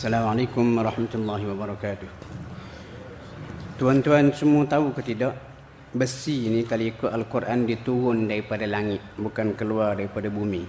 Assalamualaikum warahmatullahi wabarakatuh. Tuan-tuan semua tahu ke tidak, besi ni kalau ikut Al-Quran diturun daripada langit, bukan keluar daripada bumi.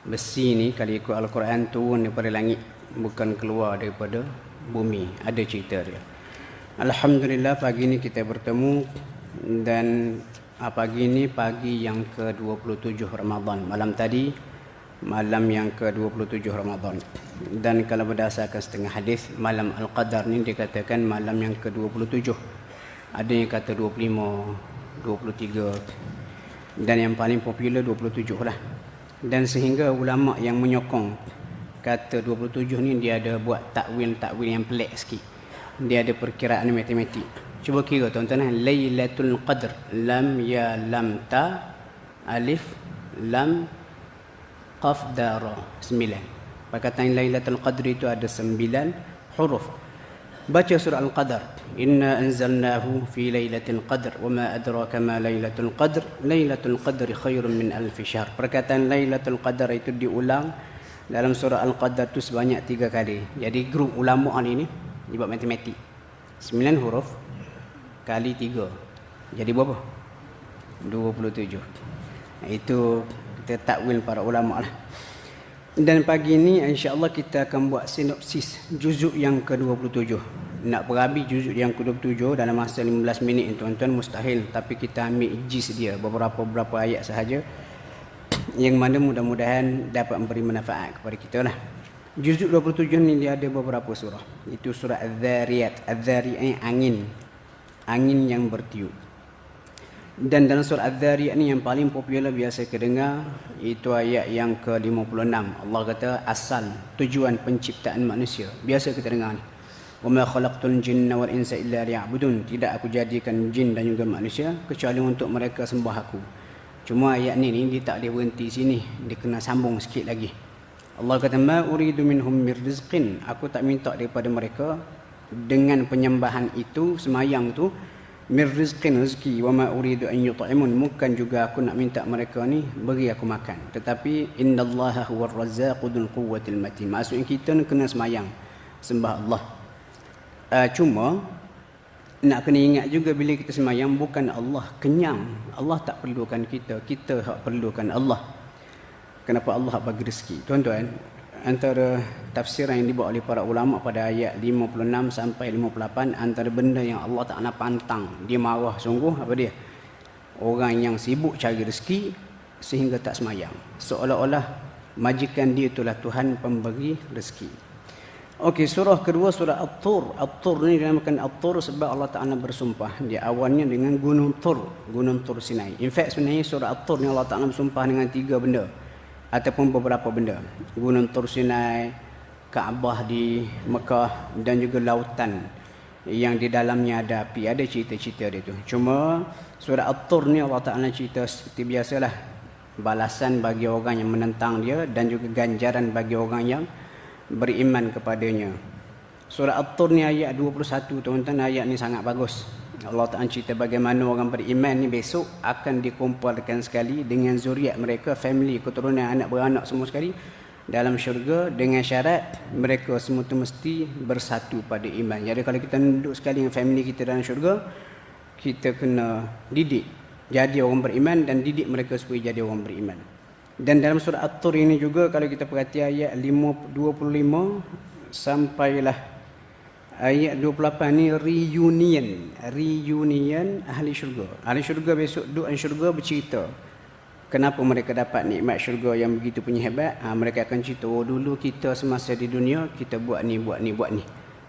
Besi ni kalau ikut Al-Quran turun daripada langit, bukan keluar daripada bumi. Ada cerita dia. Alhamdulillah pagi ni kita bertemu, dan pagi ni pagi yang ke-27 Ramadan. Malam tadi malam yang ke-27 Ramadan. Dan kalau berdasarkan setengah hadis, malam Al-Qadar ni dikatakan malam yang ke-27. Ada yang kata 25, 23, dan yang paling popular 27 lah. Dan sehingga ulama yang menyokong kata 27 ni, dia ada buat takwil yang pelik sikit. Dia ada perkiraan matematik. Cuba kira tuan-tuan, Lailatul Qadr, lam ya lam ta alif lam qaf dara, 9. Perkataan Lailatul Qadr itu ada 9 huruf. Baca surah Al-Qadar, inna anzalnahu fi lailatul qadr wa ma adraka ma lailatul qadr, lailatul qadri khairun min alfi syahr. Perkataan Lailatul Qadar itu diulang dalam surah Al-Qadar tu sebanyak 3 kali. Jadi grup ulama hari ni dia buat matematik, 9 huruf kali 3 jadi berapa? 27. Itu kita takwil para ulama lah. Dan pagi ni insya-Allah kita akan buat sinopsis juzuk yang ke-27. Nak berabi juzuk yang ke-27 dalam masa 15 minit ni tuan-tuan mustahil, tapi kita ambil juz dia beberapa ayat sahaja, yang mana mudah-mudahan dapat memberi manfaat kepada kita lah. Juzuk 27 ni dia ada beberapa surah. Itu surah Az-Zariyat. Az-Zariyat angin yang bertiup. Dan dalam surah Az-Zariyat ni yang paling popular biasa kedengar itu ayat yang ke-56. Allah kata asal tujuan penciptaan manusia. Biasa kita dengar ni. Wa ma khalaqtul jinna wal insa illa liya'budun. Tidak aku jadikan jin dan juga manusia kecuali untuk mereka sembah aku. Cuma ayat ni dia tak dia berhenti sini, dia kena sambung sikit lagi. Allah kata ma uridu minhum mir rizqin. Aku tak minta daripada mereka dengan penyembahan itu, semayang tu, mir rizqin, rezeki, wa ma uridu an yut'imun, bukan juga aku nak minta mereka ni beri aku makan, tetapi innallaha huwar razzaqu dzul quwwatil matin. Maksudnya kita ni kena semayang sembah Allah. Cuma nak kena ingat juga bila kita semayang, bukan Allah kenyang, Allah tak perlukan kita, kita hak perlukan Allah. Kenapa Allah hak bagi rezeki? Tuan-tuan, antara tafsiran yang dibuat oleh para ulama pada ayat 56 sampai 58, antara benda yang Allah Ta'ala pantang, dia marah sungguh, apa dia? Orang yang sibuk cari rezeki sehingga tak semayang, seolah-olah majikan dia itulah Tuhan pemberi rezeki. Okey, surah kedua surah At-Tur. At-Tur ni dinamakan At-Tur sebab Allah Ta'ala bersumpah. Dia awalnya dengan Gunung Tur, Gunung Tur Sinai. In fact sebenarnya surah At-Tur ni Allah Ta'ala bersumpah dengan 3 benda ataupun beberapa benda. Gunung Tur Sinai, Kaabah di Mekah, dan juga lautan yang di dalamnya ada api. Ada cerita-cerita dia tu. Cuma surah At-Tur ni Allah Ta'ala cerita seperti biasalah, balasan bagi orang yang menentang dia dan juga ganjaran bagi orang yang beriman kepadanya. Surah At-Tur ni ayat 21 tuan-tuan, ayat ni sangat bagus. Allah Ta'ala cerita bagaimana orang beriman ni besok akan dikumpulkan sekali dengan zuriat mereka, family, keturunan, anak beranak semua sekali dalam syurga, dengan syarat mereka semua tu mesti bersatu pada iman. Jadi kalau kita duduk sekali dengan family kita dalam syurga, kita kena didik jadi orang beriman dan didik mereka supaya jadi orang beriman. Dan dalam surah At-Tur ini juga kalau kita perhati ayat 25 sampailah ayat 28 ni reunion ahli syurga. Ahli syurga besok duduk dalam syurga bercerita kenapa mereka dapat nikmat syurga yang begitu punya hebat. Mereka akan cerita, oh dulu kita semasa di dunia kita buat ni.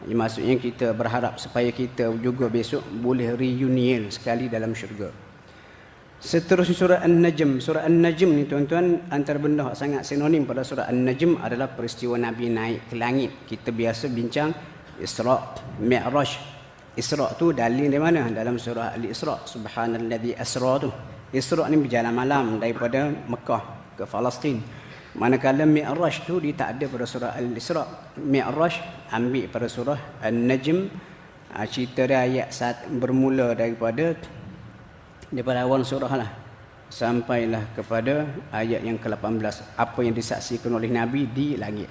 Maksudnya kita berharap supaya kita juga besok boleh reunion sekali dalam syurga. Seterusnya surah An-Najm. Surah An-Najm ni tuan-tuan, antara benda yang sangat sinonim pada surah An-Najm adalah peristiwa Nabi naik ke langit. Kita biasa bincang Isra, Mi'raj. Isra tu dalil dari mana? Dalam surah Al-Isra. Subhanalladzi asra tu. Isra ni berjalan malam daripada Mekah ke Palestin. Manakala Mi'raj tu dia tak ada pada surah Al-Isra. Mi'raj ambil pada surah An-Najm. Cerita dia ayat bermula daripada awal surah lah sampailah kepada ayat yang ke-18, apa yang disaksikan oleh Nabi di langit.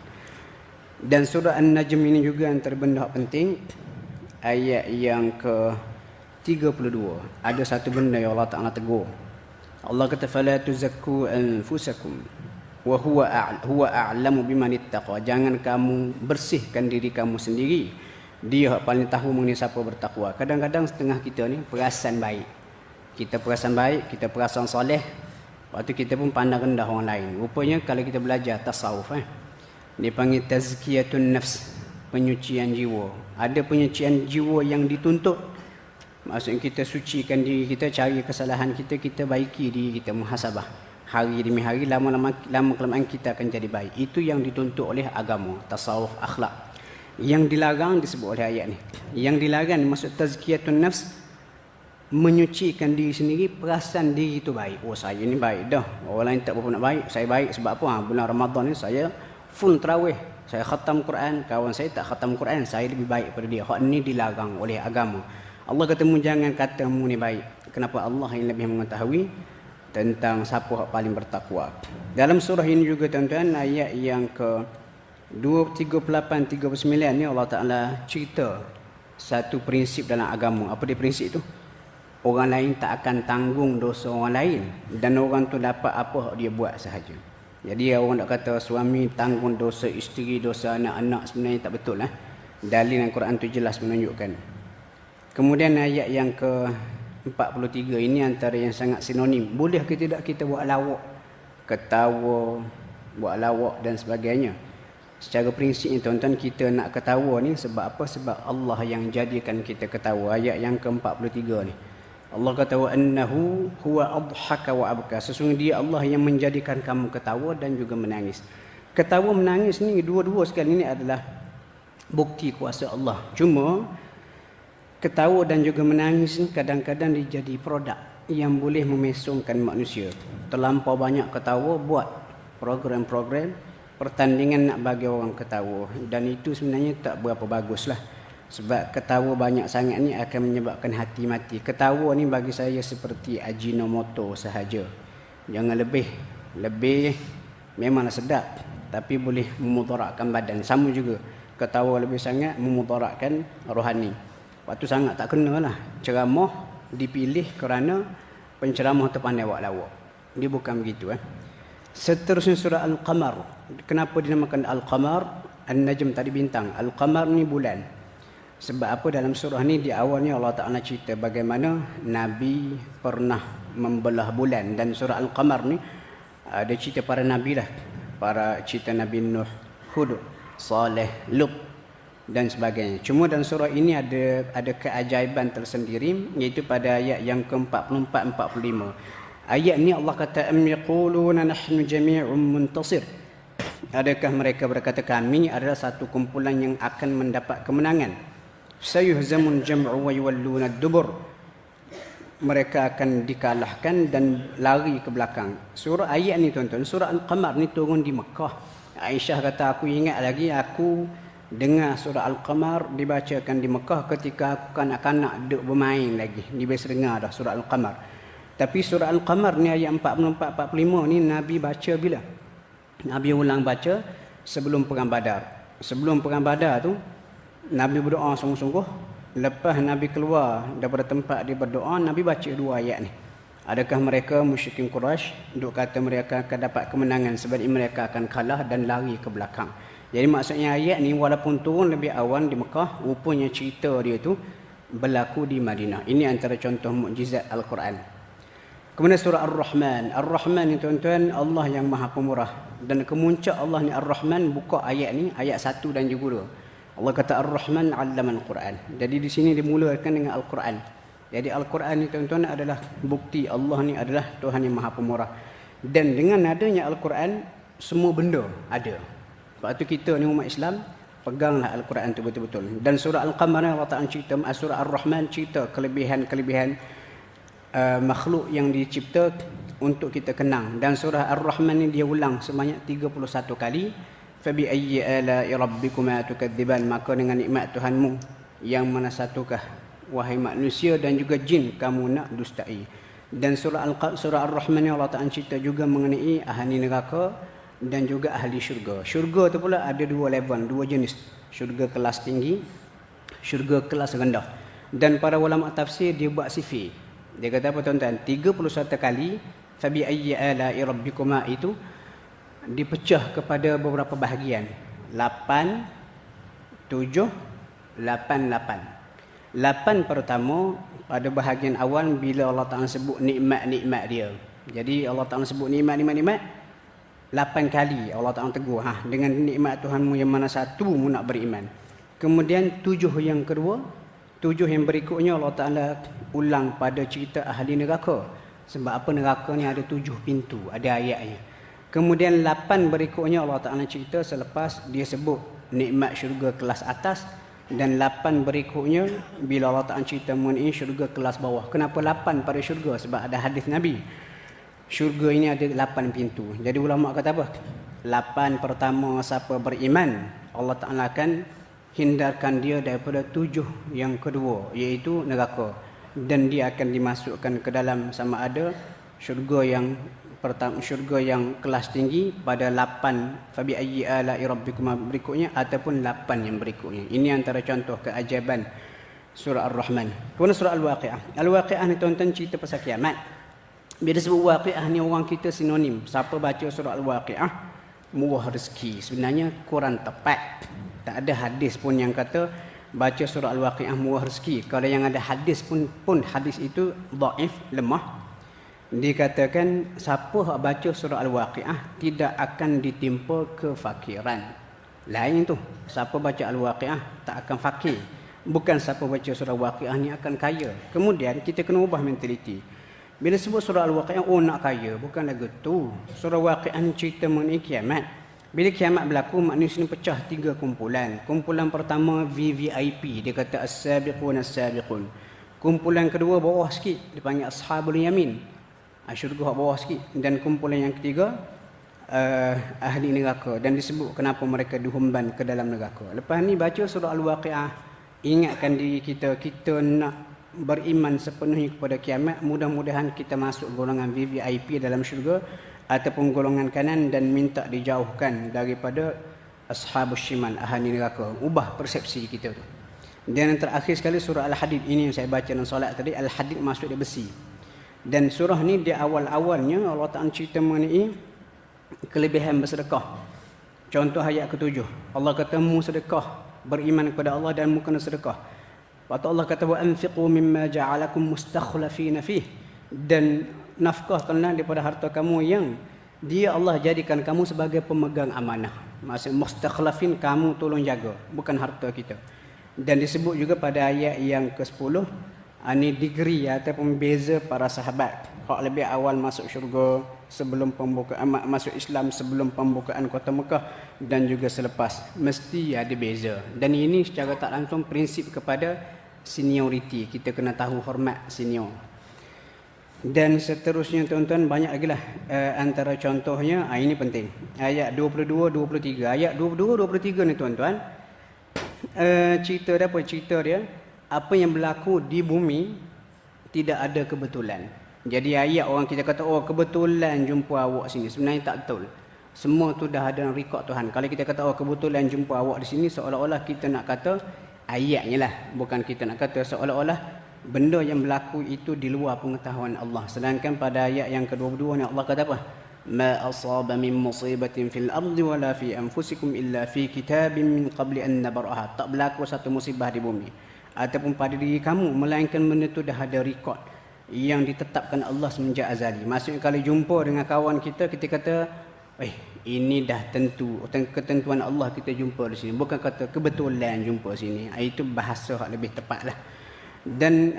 Dan surah An-Najm ini juga antara benda penting. Ayat yang ke-32. Ada satu benda yang Allah Ta'ala tegur. Allah kata fala tuzakku anfusakum wa huwa a'lamu biman ittaqa. Jangan kamu bersihkan diri kamu sendiri. Dia paling tahu mengenai siapa bertakwa. Kadang-kadang setengah kita ni perasan baik. Kita perasan baik, kita perasan soleh. Waktu kita pun pandang rendah orang lain. Rupanya kalau kita belajar tasawuf dia panggil tazkiyatun nafs, penyucian jiwa. Ada penyucian jiwa yang dituntut. Maksudnya kita sucikan diri kita, cari kesalahan kita, kita baiki diri kita, muhasabah. Hari demi hari, lama kelamaan kita akan jadi baik. Itu yang dituntut oleh agama, tasawuf, akhlak. Yang dilarang disebut oleh ayat ni. Yang dilarang maksud tazkiyatun nafs, menyucikan diri sendiri, perasan diri itu baik. Oh, saya ni baik dah. Orang lain tak berapa nak baik. Saya baik sebab apa? Bulan Ramadan ni saya full tarawih. Saya khatam Quran. Kawan saya tak khatam Quran. Saya lebih baik daripada dia. Hak ni dilarang oleh agama. Allah kata mu jangan kata mu ni baik. Kenapa? Allah yang lebih mengetahui tentang siapa yang paling bertakwa. Dalam surah ini juga tuan-tuan, ayat yang ke 238-39 ni Allah Ta'ala cerita satu prinsip dalam agama. Apa dia prinsip itu? Orang lain tak akan tanggung dosa orang lain, dan orang tu dapat apa dia buat sahaja. Jadi orang nak kata suami tanggung dosa isteri, dosa anak-anak, sebenarnya tak betul lah. Dalil Al-Quran tu jelas menunjukkan. Kemudian ayat yang ke-43 ini antara yang sangat sinonim. Boleh ke tidak kita buat lawak, ketawa, buat lawak dan sebagainya. Secara prinsipnya tuan-tuan, kita nak ketawa ni sebab apa? Sebab Allah yang jadikan kita ketawa. Ayat yang ke-43 ni. Allah kata wa annahu huwa adhaka wa abka. Sesungguhnya dia Allah yang menjadikan kamu ketawa dan juga menangis. Ketawa menangis ni dua-dua sekali ni adalah bukti kuasa Allah. Cuma ketawa dan juga menangis ni kadang-kadang dia jadi produk yang boleh memesongkan manusia. Terlampau banyak ketawa, buat program-program pertandingan nak bagi orang ketawa, dan itu sebenarnya tak berapa baguslah. Sebab ketawa banyak sangat ni akan menyebabkan hati mati. Ketawa ni bagi saya seperti ajinomoto sahaja. Jangan lebih. Lebih memanglah sedap, tapi boleh memudaratkan badan. Sama juga, ketawa lebih sangat memudaratkan rohani. Waktu sangat tak kena lah. Ceramah dipilih kerana penceramah tu pandai buat lawak. Dia bukan begitu. Seterusnya surah Al-Qamar. Kenapa dinamakan Al-Qamar? An-Najm tadi bintang. Al-Qamar ni bulan. Sebab apa? Dalam surah ni di awalnya Allah Ta'ala cerita bagaimana Nabi pernah membelah bulan. Dan surah Al-Qamar ni ada cerita para Nabi lah. Para cerita Nabi Nuh, Hud, Saleh, Lut dan sebagainya. Cuma dalam surah ini ada keajaiban tersendiri, iaitu pada ayat yang ke-44-45. Ayat ni Allah kata am yaquluna nahnu jami'un muntasir. Adakah mereka berkata kami adalah satu kumpulan yang akan mendapat kemenangan? Sayuhzamun jam'u wa yuwalluna ad-dubur. Mereka akan dikalahkan dan lari ke belakang. Surah ayat ni tuan-tuan, surah Al-Qamar ni turun di Mekah. Aisyah kata aku ingat lagi aku dengar surah Al-Qamar dibacakan di Mekah ketika aku kanak-kanak duduk bermain lagi. Ni biasa dengar dah surah Al-Qamar. Tapi surah Al-Qamar ni ayat 44-45 ni Nabi baca bila? Nabi ulang baca sebelum perang Badar. Sebelum perang Badar tu Nabi berdoa sungguh-sungguh. Lepas Nabi keluar daripada tempat dia berdoa, Nabi baca dua ayat ni. Adakah mereka musyrikin Quraisy duk kata mereka akan dapat kemenangan sebab mereka akan kalah dan lari ke belakang. Jadi maksudnya ayat ni walaupun turun lebih awal di Mekah, rupanya cerita dia tu berlaku di Madinah. Ini antara contoh mukjizat Al-Quran. Kemudian surah Ar-Rahman. Ar-Rahman ni tuan-tuan, Allah yang Maha Pemurah. Dan kemuncak Allah ni Ar-Rahman, buka ayat ni, ayat 1 dan juga 2. Allah kata Ar-Rahman 'allamal Quran. Jadi di sini dimulakan dengan Al-Quran. Jadi Al-Quran ni tuan-tuan adalah bukti Allah ni adalah Tuhan yang Maha Pemurah. Dan dengan adanya Al-Quran, semua benda ada. Sebab tu kita ni umat Islam, peganglah Al-Quran tu betul-betul. Dan surah Al-Qamar Allah Ta'ala cerita, surah Ar-Rahman cerita kelebihan-kelebihan makhluk yang dicipta untuk kita kenang. Dan surah Ar-Rahman ni dia ulang sebanyak 31 kali. Fabi ayyi ala'i rabbikuma tukadziban. Maka dengan nikmat Tuhanmu yang mana satukah wahai manusia dan juga jin kamu nak dustai. Dan surah Ar-Rahman ni Allah Ta'ala cerita juga mengenai ahli neraka, dan juga ahli syurga. Syurga tu pula ada dua level, dua jenis. Syurga kelas tinggi, syurga kelas rendah. Dan para ulama tafsir dia buat sifir. Dia kata apa tuan-tuan? 31 kali fabi ayyi ala'i rabbikuma itu dipecah kepada beberapa bahagian. 8, 7, 8, 8. 8 pertama pada bahagian awal bila Allah Ta'ala sebut nikmat-nikmat dia. Jadi Allah Ta'ala sebut nikmat 8 kali Allah Ta'ala tegur. Dengan nikmat Tuhanmu yang mana satu mu nak beriman. Kemudian 7 yang kedua, 7 yang berikutnya Allah Ta'ala ulang pada cerita ahli neraka. Sebab apa neraka ni ada 7 pintu, ada ayatnya. Kemudian 8 berikutnya Allah Ta'ala cerita selepas dia sebut nikmat syurga kelas atas. Dan 8 berikutnya bila Allah Ta'ala cerita mengenai syurga kelas bawah. Kenapa 8 pada syurga? Sebab ada hadis Nabi. Syurga ini ada 8 pintu. Jadi ulama kata apa? 8 pertama siapa beriman, Allah Ta'ala akan hindarkan dia daripada 7 yang kedua, iaitu neraka. Dan dia akan dimasukkan ke dalam sama ada syurga yang pertama, syurga yang kelas tinggi pada 8 fabi ayyi ala'i rabbikuma berikutnya ataupun 8 yang berikutnya. Ini antara contoh keajaiban surah Ar-Rahman. Kemudian surah Al-Waqi'ah. Al-Waqi'ah ni tuan-tuan cerita pasal kiamat. Bila sebut waqi'ah ni orang kita sinonim. Siapa baca surah Al-Waqi'ah murah rezeki. Sebenarnya kurang tepat. Tak ada hadis pun yang kata baca surah Al-Waqi'ah murah rezeki. Kalau yang ada hadis pun hadis itu dhaif, lemah. Dikatakan siapa yang baca surah Al-Waqi'ah tidak akan ditimpa kefakiran. Lain tu. Siapa baca Al-Waqi'ah tak akan fakir. Bukan siapa baca surah Al-Waqi'ah ni akan kaya. Kemudian kita kena ubah mentaliti. Bila sebut surah Al-Waqi'ah, oh nak kaya. Bukan lagu tu. Surah Al-Waqi'ah ni cerita mengenai kiamat. Bila kiamat berlaku, manusia ni pecah 3 kumpulan. Kumpulan pertama VVIP. Dia kata as-sabiqun as-sabiqun. Kumpulan kedua bawah sikit. Dia panggil ashabul yamin. Syurga bawah sikit. Dan kumpulan yang ketiga ahli neraka. Dan disebut kenapa mereka dihumban ke dalam neraka. Lepas ni baca surah Al-Waqi'ah, ingatkan diri kita, kita nak beriman sepenuhnya kepada kiamat. Mudah-mudahan kita masuk golongan VVIP dalam syurga ataupun golongan kanan dan minta dijauhkan daripada ashabus shimal, ahli neraka. Ubah persepsi kita tu. Dan yang terakhir sekali surah Al-Hadid. Ini yang saya baca dalam solat tadi. Al-Hadid maksud dia besi. Dan surah ni di awal-awalnya Allah Ta'ala cerita mengenai kelebihan bersedekah. Contoh ayat ke-7. Allah kata mu sedekah, beriman kepada Allah dan mu kena sedekah. Lepas tu Allah kata wa anfiqu mimma ja'alakum mustakhlafina fih. Dan nafkahkanlah daripada harta kamu yang dia Allah jadikan kamu sebagai pemegang amanah. Maksud mustakhlafin, kamu tolong jaga, bukan harta kita. Dan disebut juga pada ayat yang ke-10 ini degree ataupun beza para sahabat. Hak lebih awal masuk syurga sebelum pembukaan, masuk Islam sebelum pembukaan kota Mekah dan juga selepas. Mesti ada beza. Dan ini secara tak langsung prinsip kepada seniority. Kita kena tahu hormat senior. Dan seterusnya tuan-tuan banyak lagi lah. Antara contohnya, ini penting. Ayat 22-23. Ayat 22-23 ni tuan-tuan. Cerita dia apa? Cerita dia. Apa yang berlaku di bumi tidak ada kebetulan. Jadi ayat orang kita kata, oh kebetulan jumpa awak sini. Sebenarnya tak betul. Semua tu dah ada rekod Tuhan. Kalau kita kata, oh kebetulan jumpa awak di sini, seolah-olah kita nak kata ayatnya lah. Bukan kita nak kata seolah-olah benda yang berlaku itu di luar pengetahuan Allah. Sedangkan pada ayat yang ke-22 ni Allah kata apa? Ma asaba min musibatin fil ardi wala fi anfusikum illa fi kitabin min qabli an nabraha. Tak berlaku satu musibah di bumi ataupun pada diri kamu, melainkan benda tu dah ada rekod yang ditetapkan Allah semenjak azali. Maksudnya kalau jumpa dengan kawan kita, kita kata, ini dah tentu, ketentuan Allah kita jumpa di sini. Bukan kata kebetulan jumpa sini. Itu bahasa yang lebih tepat lah. Dan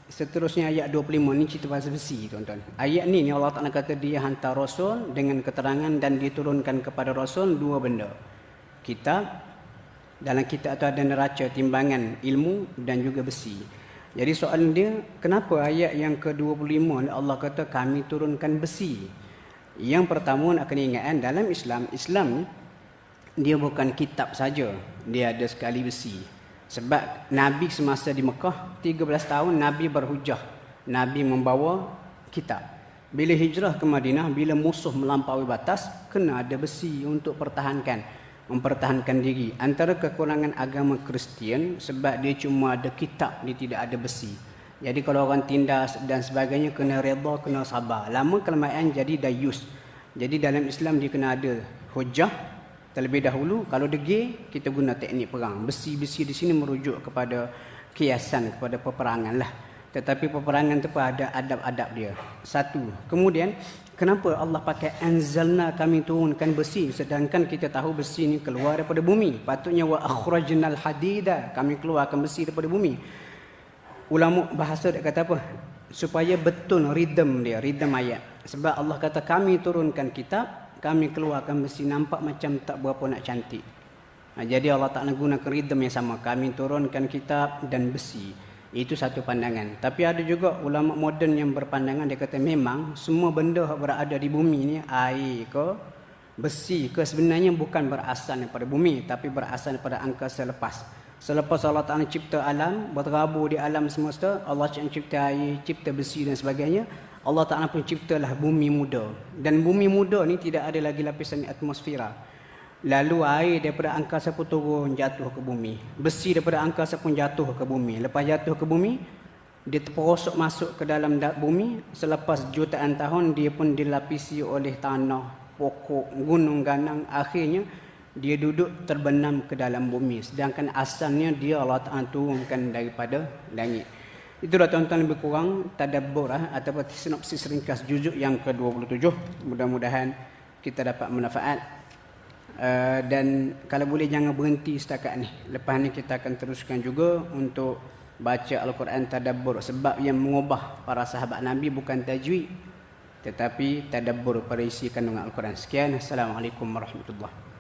seterusnya ayat 25 ni cerita pasal besi tuan-tuan. Ayat ni Allah Ta'ala kata dia hantar Rasul dengan keterangan dan diturunkan kepada Rasul 2 benda. Kitab. Dalam kitab itu ada neraca timbangan ilmu dan juga besi. Jadi soalan dia, kenapa ayat yang ke-25 Allah kata kami turunkan besi? Yang pertama nak kena ingat, dalam Islam dia bukan kitab saja, dia ada sekali besi. Sebab Nabi semasa di Mekah 13 tahun Nabi berhujah. Nabi membawa kitab. Bila hijrah ke Madinah, bila musuh melampaui batas, kena ada besi untuk mempertahankan diri. Antara kekurangan agama Kristian sebab dia cuma ada kitab, dia tidak ada besi. Jadi kalau orang tindas dan sebagainya kena redha, kena sabar. Lama kelamaan jadi dayus. Jadi dalam Islam dia kena ada hujah terlebih dahulu. Kalau degil, kita guna teknik perang. Besi-besi di sini merujuk kepada kiasan, kepada peperangan lah. Tetapi peperangan itu pun ada adab-adab dia. Satu. Kemudian, kenapa Allah pakai anzalna, kami turunkan besi, sedangkan kita tahu besi ni keluar daripada bumi. Patutnya wa akhrajnal hadida, kami keluarkan besi daripada bumi. Ulama bahasa dia kata apa? Supaya betul ridem dia, ridem ayat. Sebab Allah kata kami turunkan kitab, kami keluarkan besi, nampak macam tak berapa nak cantik. Jadi Allah tak nak gunakan ridem yang sama. Kami turunkan kitab dan besi. Itu satu pandangan. Tapi ada juga ulama moden yang berpandangan, dia kata memang semua benda yang berada di bumi ni, air ke, besi ke, sebenarnya bukan berasal daripada bumi, tapi berasal daripada angkasa lepas. Selepas Allah Ta'ala cipta alam, berterabur di alam semesta, Allah cipta air, cipta besi dan sebagainya, Allah Ta'ala pun ciptalah bumi muda. Dan bumi muda ni tidak ada lagi lapisan atmosfera. Lalu air daripada angkasa pun turun jatuh ke bumi. Besi daripada angkasa pun jatuh ke bumi. Lepas jatuh ke bumi, dia terperosok masuk ke dalam bumi. Selepas jutaan tahun, dia pun dilapisi oleh tanah, pokok, gunung ganang. Akhirnya, dia duduk terbenam ke dalam bumi. Sedangkan asalnya dia Allah Ta'ala turunkan daripada langit. Itulah tuan-tuan lebih kurang tadabbur ataupun sinopsis ringkas juzuk yang ke-27. Mudah-mudahan kita dapat manfaat. Dan kalau boleh jangan berhenti setakat ni. Lepas ni kita akan teruskan juga untuk baca Al-Quran tadabbur. Sebab yang mengubah para sahabat Nabi bukan tajwid, tetapi tadabbur pada isi kandungan Al-Quran. Sekian. Assalamualaikum warahmatullahi wabarakatuh.